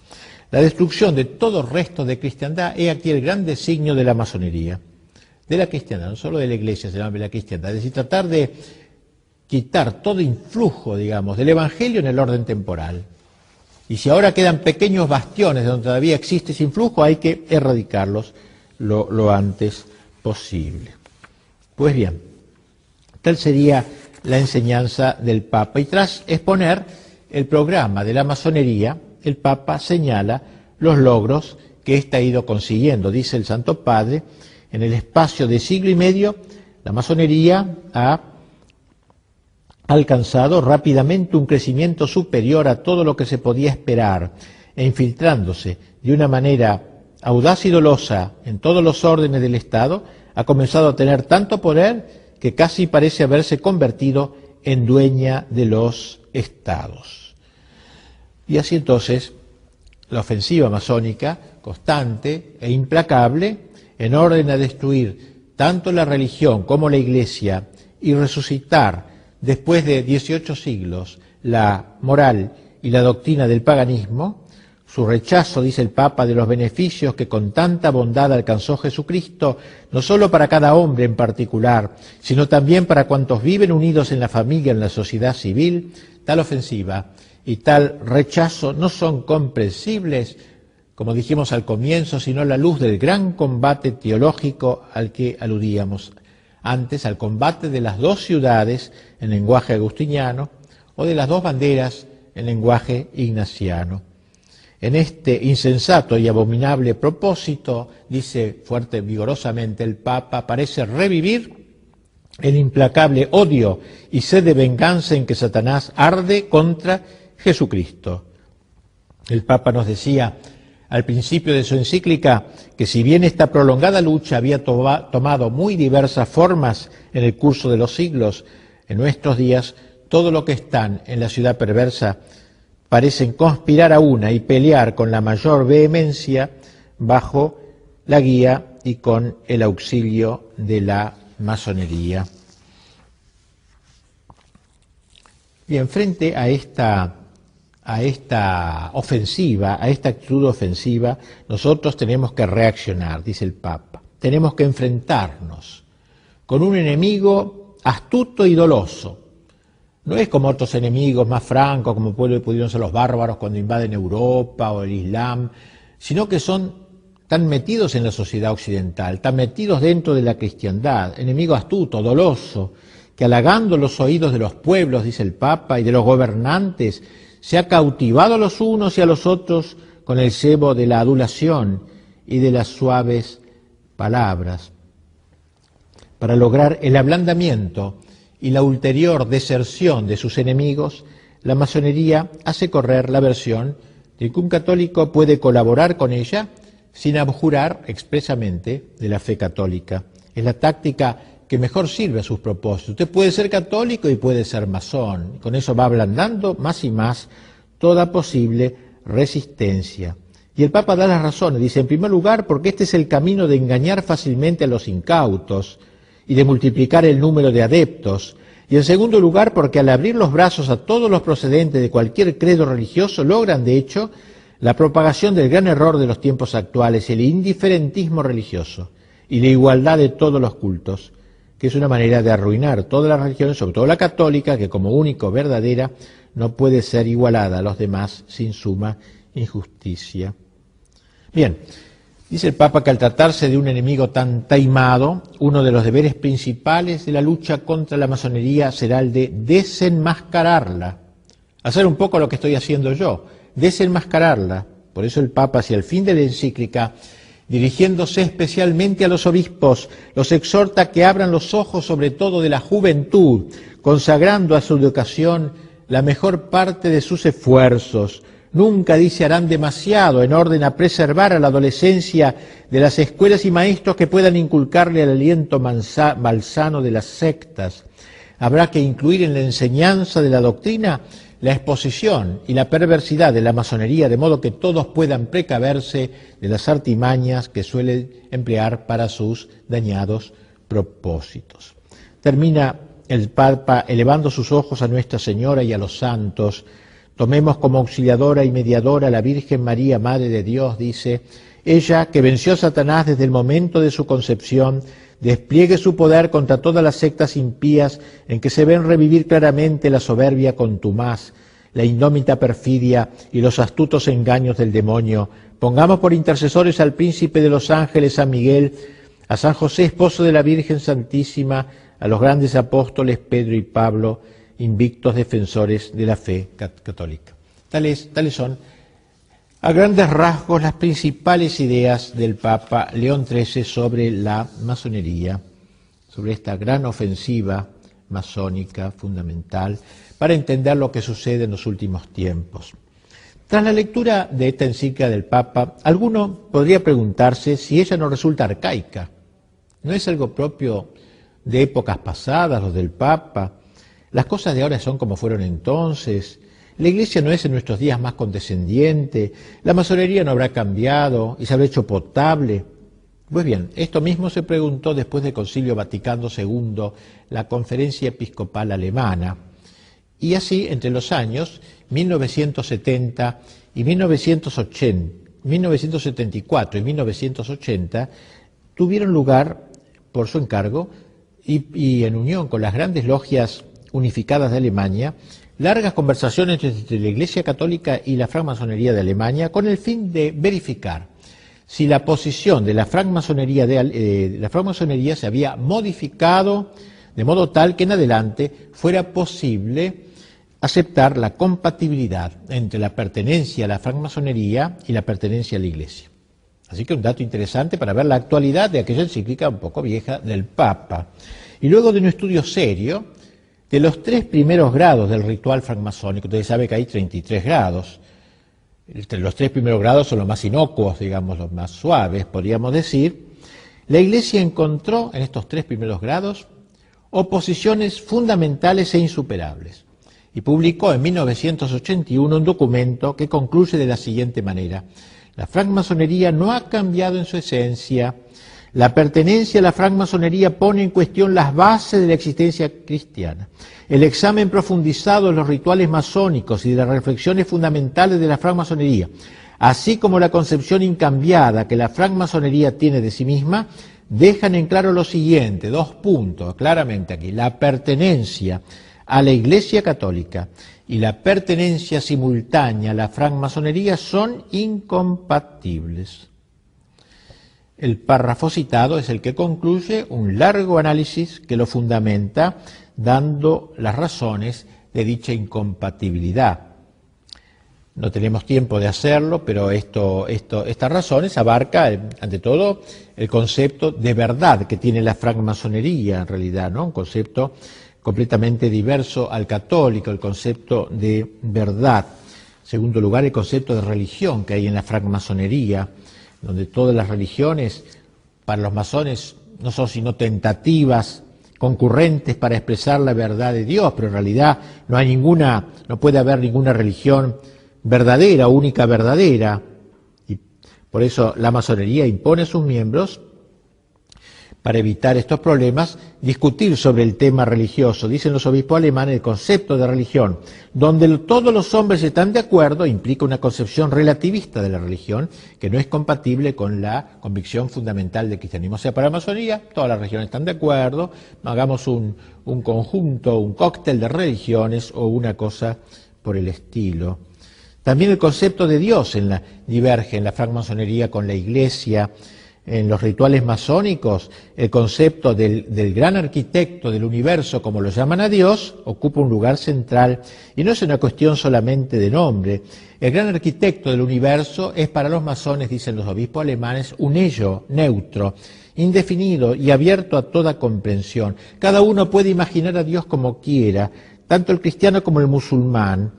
La destrucción de todo resto de cristiandad es aquí el gran designio de la masonería, de la cristiandad, no solo de la Iglesia, sino de la cristiandad. Es decir, tratar de quitar todo influjo, digamos, del Evangelio en el orden temporal. Y si ahora quedan pequeños bastiones donde todavía existe ese influjo, hay que erradicarlos lo antes posible. Pues bien, tal sería la enseñanza del Papa. Y tras exponer el programa de la masonería, el Papa señala los logros que ésta ha ido consiguiendo. Dice el Santo Padre: en el espacio de siglo y medio, la masonería ha alcanzado rápidamente un crecimiento superior a todo lo que se podía esperar, e infiltrándose de una manera audaz y dolosa en todos los órdenes del Estado, ha comenzado a tener tanto poder que casi parece haberse convertido en dueña de los estados. Y así entonces, la ofensiva masónica, constante e implacable, en orden a destruir tanto la religión como la Iglesia y resucitar después de 18 siglos la moral y la doctrina del paganismo, su rechazo, dice el Papa, de los beneficios que con tanta bondad alcanzó Jesucristo, no solo para cada hombre en particular, sino también para cuantos viven unidos en la familia, en la sociedad civil, tal ofensiva y tal rechazo no son comprensibles, como dijimos al comienzo, sino a la luz del gran combate teológico al que aludíamos antes, al combate de las dos ciudades en lenguaje agustiniano o de las dos banderas en lenguaje ignaciano. En este insensato y abominable propósito, dice fuerte, vigorosamente el Papa, parece revivir el implacable odio y sed de venganza en que Satanás arde contra Jesucristo. El Papa nos decía al principio de su encíclica que si bien esta prolongada lucha había tomado muy diversas formas en el curso de los siglos, en nuestros días todo lo que están en la ciudad perversa parecen conspirar a una y pelear con la mayor vehemencia bajo la guía y con el auxilio de la masonería. Bien, frente a esta ofensiva, a esta actitud ofensiva, nosotros tenemos que reaccionar, dice el Papa. Tenemos que enfrentarnos con un enemigo astuto y doloso. No es como otros enemigos más francos, como pudieron ser los bárbaros cuando invaden Europa o el Islam, sino que son tan metidos en la sociedad occidental, tan metidos dentro de la cristiandad, enemigo astuto, doloso, que halagando los oídos de los pueblos, dice el Papa, y de los gobernantes, se ha cautivado a los unos y a los otros con el cebo de la adulación y de las suaves palabras. Para lograr el ablandamiento y la ulterior deserción de sus enemigos, la masonería hace correr la versión de que un católico puede colaborar con ella sin abjurar expresamente de la fe católica. Es la táctica que mejor sirve a sus propósitos. Usted puede ser católico y puede ser masón. Con eso va ablandando más y más toda posible resistencia. Y el Papa da las razones. Dice, en primer lugar, porque este es el camino de engañar fácilmente a los incautos y de multiplicar el número de adeptos. Y en segundo lugar, porque al abrir los brazos a todos los procedentes de cualquier credo religioso, logran, de hecho, la propagación del gran error de los tiempos actuales, el indiferentismo religioso y la igualdad de todos los cultos, que es una manera de arruinar todas las religiones, sobre todo la católica, que como único verdadera no puede ser igualada a los demás sin suma injusticia. Bien, dice el Papa que al tratarse de un enemigo tan taimado, uno de los deberes principales de la lucha contra la masonería será el de desenmascararla, hacer un poco lo que estoy haciendo yo, desenmascararla. Por eso el Papa, hacia el fin de la encíclica, dirigiéndose especialmente a los obispos, los exhorta a que abran los ojos sobre todo de la juventud, consagrando a su educación la mejor parte de sus esfuerzos. Nunca, dice, harán demasiado en orden a preservar a la adolescencia de las escuelas y maestros que puedan inculcarle el aliento malsano de las sectas. Habrá que incluir en la enseñanza de la doctrina la exposición y la perversidad de la masonería, de modo que todos puedan precaverse de las artimañas que suelen emplear para sus dañados propósitos. Termina el Papa elevando sus ojos a Nuestra Señora y a los santos. Tomemos como auxiliadora y mediadora a la Virgen María, Madre de Dios, dice, ella que venció a Satanás desde el momento de su concepción, despliegue su poder contra todas las sectas impías en que se ven revivir claramente la soberbia contumaz, la indómita perfidia y los astutos engaños del demonio. Pongamos por intercesores al príncipe de los ángeles, San Miguel, a San José, esposo de la Virgen Santísima, a los grandes apóstoles Pedro y Pablo, invictos defensores de la fe católica. Tales son, a grandes rasgos, las principales ideas del Papa León XIII sobre la masonería, sobre esta gran ofensiva masónica fundamental para entender lo que sucede en los últimos tiempos. Tras la lectura de esta encíclica del Papa, alguno podría preguntarse si ella no resulta arcaica. ¿No es algo propio de épocas pasadas, los del Papa? Las cosas de ahora son como fueron entonces. La Iglesia no es en nuestros días más condescendiente. La masonería no habrá cambiado y se habrá hecho potable. Pues bien, esto mismo se preguntó después del Concilio Vaticano II, la Conferencia Episcopal Alemana. Y así, entre los años 1970 y 1974 y 1980, tuvieron lugar, por su encargo, y en unión con las grandes logias unificadas de Alemania, largas conversaciones entre la Iglesia Católica y la francmasonería de Alemania con el fin de verificar si la posición de la francmasonería se había modificado de modo tal que en adelante fuera posible aceptar la compatibilidad entre la pertenencia a la francmasonería y la pertenencia a la Iglesia. Así que un dato interesante para ver la actualidad de aquella encíclica un poco vieja del Papa. Y luego de un estudio serio de los 3 primeros grados del ritual francmasónico, ustedes saben que hay 33 grados. Los 3 primeros grados son los más inocuos, digamos, los más suaves, podríamos decir. La Iglesia encontró en estos 3 primeros grados oposiciones fundamentales e insuperables. Y publicó en 1981 un documento que concluye de la siguiente manera. La francmasonería no ha cambiado en su esencia. La pertenencia a la francmasonería pone en cuestión las bases de la existencia cristiana. El examen profundizado de los rituales masónicos y de las reflexiones fundamentales de la francmasonería, así como la concepción incambiada que la francmasonería tiene de sí misma, dejan en claro lo siguiente, 2 puntos, claramente aquí. La pertenencia a la Iglesia Católica y la pertenencia simultánea a la francmasonería son incompatibles. El párrafo citado es el que concluye un largo análisis que lo fundamenta dando las razones de dicha incompatibilidad. No tenemos tiempo de hacerlo, pero estas razones abarcan, ante todo, el concepto de verdad que tiene la francmasonería, en realidad, ¿no? Un concepto completamente diverso al católico, el concepto de verdad. En segundo lugar, el concepto de religión que hay en la francmasonería, donde todas las religiones, para los masones, no son sino tentativas concurrentes para expresar la verdad de Dios, pero en realidad no puede haber ninguna religión verdadera, única verdadera. Y por eso la masonería impone a sus miembros, para evitar estos problemas, discutir sobre el tema religioso. Dicen los obispos alemanes, el concepto de religión, donde todos los hombres están de acuerdo, implica una concepción relativista de la religión, que no es compatible con la convicción fundamental del cristianismo. O sea, para la masonería, todas las religiones están de acuerdo, hagamos un conjunto, un cóctel de religiones o una cosa por el estilo. También el concepto de Dios diverge en la francmasonería con la Iglesia. En los rituales masónicos, el concepto del gran arquitecto del universo, como lo llaman a Dios, ocupa un lugar central, y no es una cuestión solamente de nombre. El gran arquitecto del universo es para los masones, dicen los obispos alemanes, un ello neutro, indefinido y abierto a toda comprensión. Cada uno puede imaginar a Dios como quiera, tanto el cristiano como el musulmán,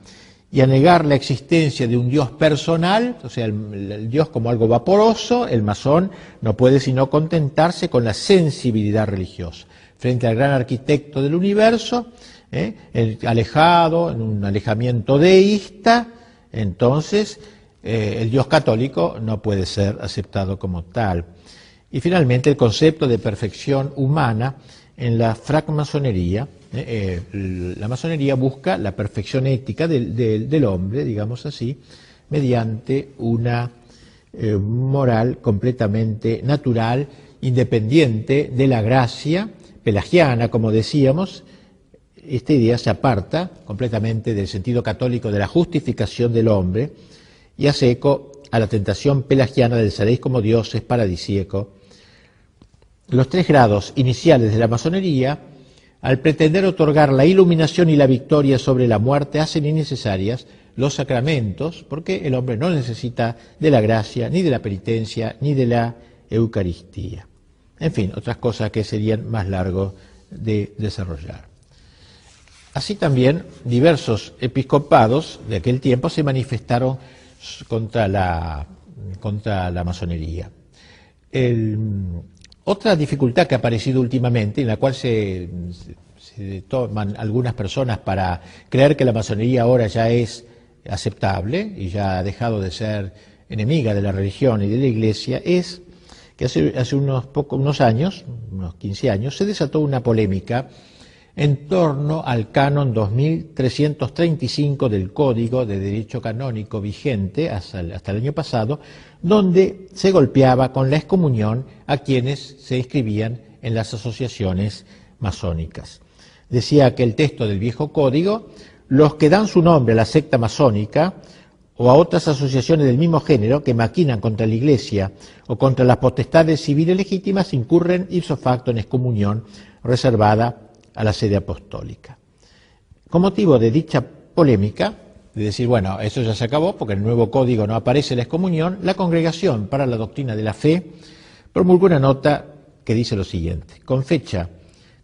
y a negar la existencia de un Dios personal, o sea, el Dios como algo vaporoso. El masón no puede sino contentarse con la sensibilidad religiosa. Frente al gran arquitecto del universo, alejado, en un alejamiento deísta, entonces el Dios católico no puede ser aceptado como tal. Y finalmente el concepto de perfección humana en la francmasonería. La masonería busca la perfección ética del hombre, digamos así, mediante una moral completamente natural, independiente de la gracia pelagiana, como decíamos. Esta idea se aparta completamente del sentido católico de la justificación del hombre y hace eco a la tentación pelagiana del seréis como dioses paradisíaco. Los 3 grados iniciales de la masonería, al pretender otorgar la iluminación y la victoria sobre la muerte, hacen innecesarias los sacramentos, porque el hombre no necesita de la gracia, ni de la penitencia, ni de la Eucaristía. En fin, otras cosas que serían más largos de desarrollar. Así también, diversos episcopados de aquel tiempo se manifestaron contra la masonería. Otra dificultad que ha aparecido últimamente, en la cual se toman algunas personas para creer que la masonería ahora ya es aceptable y ya ha dejado de ser enemiga de la religión y de la Iglesia, es que hace unos años, unos 15 años, se desató una polémica en torno al canon 2335 del Código de Derecho Canónico vigente hasta el año pasado, donde se golpeaba con la excomunión a quienes se inscribían en las asociaciones masónicas. Decía que el texto del viejo código, los que dan su nombre a la secta masónica o a otras asociaciones del mismo género que maquinan contra la Iglesia o contra las potestades civiles legítimas, incurren ipso facto en excomunión reservada a la sede apostólica. Con motivo de dicha polémica, de decir, bueno, eso ya se acabó porque en el nuevo código no aparece la excomunión, la Congregación para la Doctrina de la Fe promulgó una nota que dice lo siguiente: con fecha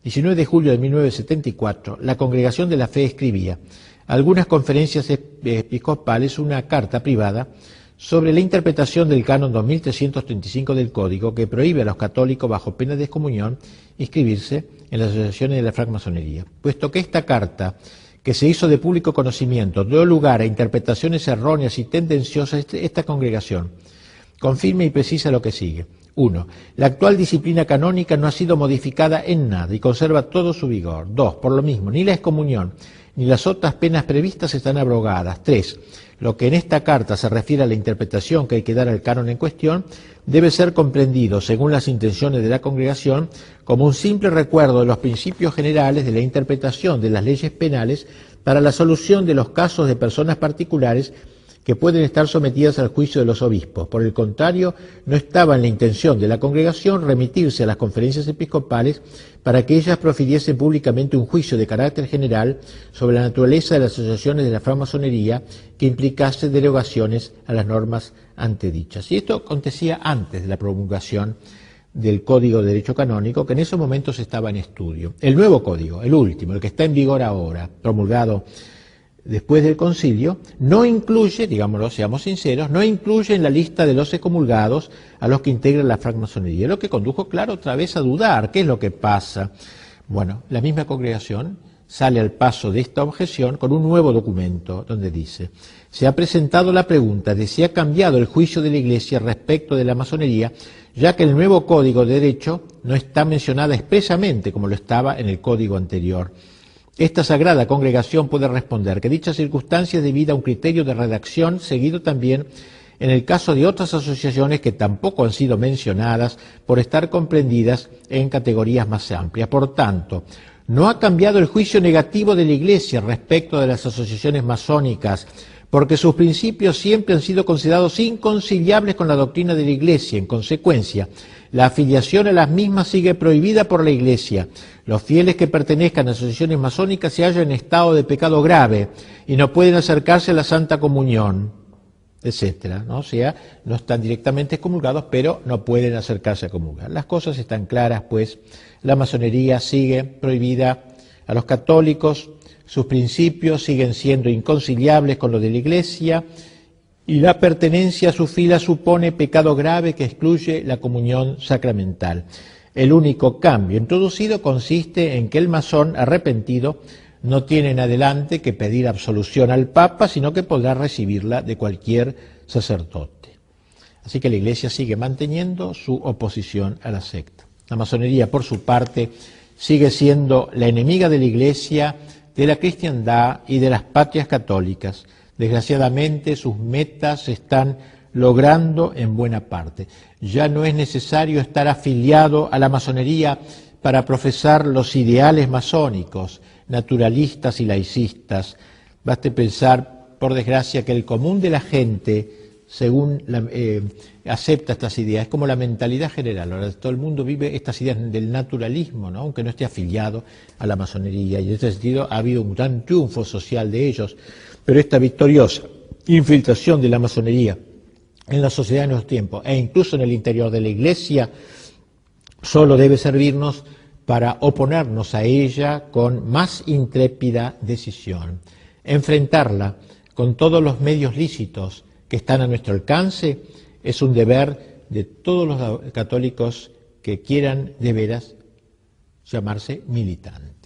19 de julio de 1974, la Congregación de la Fe escribía a algunas conferencias episcopales una carta privada sobre la interpretación del canon 2335 del Código, que prohíbe a los católicos, bajo pena de excomunión, inscribirse en las asociaciones de la francmasonería. Puesto que esta carta, que se hizo de público conocimiento, dio lugar a interpretaciones erróneas y tendenciosas, esta congregación confirma y precisa lo que sigue. 1. La actual disciplina canónica no ha sido modificada en nada y conserva todo su vigor. 2. Por lo mismo, ni la excomunión ni las otras penas previstas están abrogadas. 3. Lo que en esta carta se refiere a la interpretación que hay que dar al canon en cuestión debe ser comprendido, según las intenciones de la congregación, como un simple recuerdo de los principios generales de la interpretación de las leyes penales para la solución de los casos de personas particulares que pueden estar sometidas al juicio de los obispos. Por el contrario, no estaba en la intención de la congregación remitirse a las conferencias episcopales para que ellas profiriesen públicamente un juicio de carácter general sobre la naturaleza de las asociaciones de la francmasonería que implicase derogaciones a las normas antedichas. Y esto acontecía antes de la promulgación del Código de Derecho Canónico, que en esos momentos estaba en estudio. El nuevo código, el último, el que está en vigor ahora, promulgado después del concilio, no incluye, digámoslo, seamos sinceros, no incluye en la lista de los excomulgados a los que integran la francmasonería, lo que condujo, claro, otra vez a dudar. ¿Qué es lo que pasa? Bueno, la misma congregación sale al paso de esta objeción con un nuevo documento donde dice: se ha presentado la pregunta de si ha cambiado el juicio de la Iglesia respecto de la masonería, ya que el nuevo Código de Derecho no está mencionada expresamente como lo estaba en el Código anterior. Esta sagrada congregación puede responder que dicha circunstancia es debida a un criterio de redacción seguido también en el caso de otras asociaciones que tampoco han sido mencionadas por estar comprendidas en categorías más amplias. Por tanto, no ha cambiado el juicio negativo de la Iglesia respecto de las asociaciones masónicas, porque sus principios siempre han sido considerados inconciliables con la doctrina de la Iglesia. En consecuencia, la afiliación a las mismas sigue prohibida por la Iglesia. Los fieles que pertenezcan a asociaciones masónicas se hallan en estado de pecado grave y no pueden acercarse a la Santa Comunión, etcétera, ¿no? O sea, no están directamente excomulgados, pero no pueden acercarse a comulgar. Las cosas están claras, pues la masonería sigue prohibida a los católicos, sus principios siguen siendo inconciliables con los de la Iglesia y la pertenencia a su fila supone pecado grave que excluye la comunión sacramental. El único cambio introducido consiste en que el masón arrepentido no tiene en adelante que pedir absolución al Papa, sino que podrá recibirla de cualquier sacerdote. Así que la Iglesia sigue manteniendo su oposición a la secta. La masonería, por su parte, sigue siendo la enemiga de la Iglesia, de la cristiandad y de las patrias católicas. Desgraciadamente, sus metas se están logrando en buena parte. Ya no es necesario estar afiliado a la masonería para profesar los ideales masónicos, naturalistas y laicistas. Baste pensar, por desgracia, que el común de la gente, según acepta estas ideas, es como la mentalidad general. Ahora todo el mundo vive estas ideas del naturalismo, ¿no? Aunque no esté afiliado a la masonería, y en ese sentido ha habido un gran triunfo social de ellos, pero esta victoriosa infiltración de la masonería en la sociedad de nuestros tiempos, e incluso en el interior de la Iglesia, solo debe servirnos para oponernos a ella con más intrépida decisión. Enfrentarla con todos los medios lícitos que están a nuestro alcance es un deber de todos los católicos que quieran de veras llamarse militantes.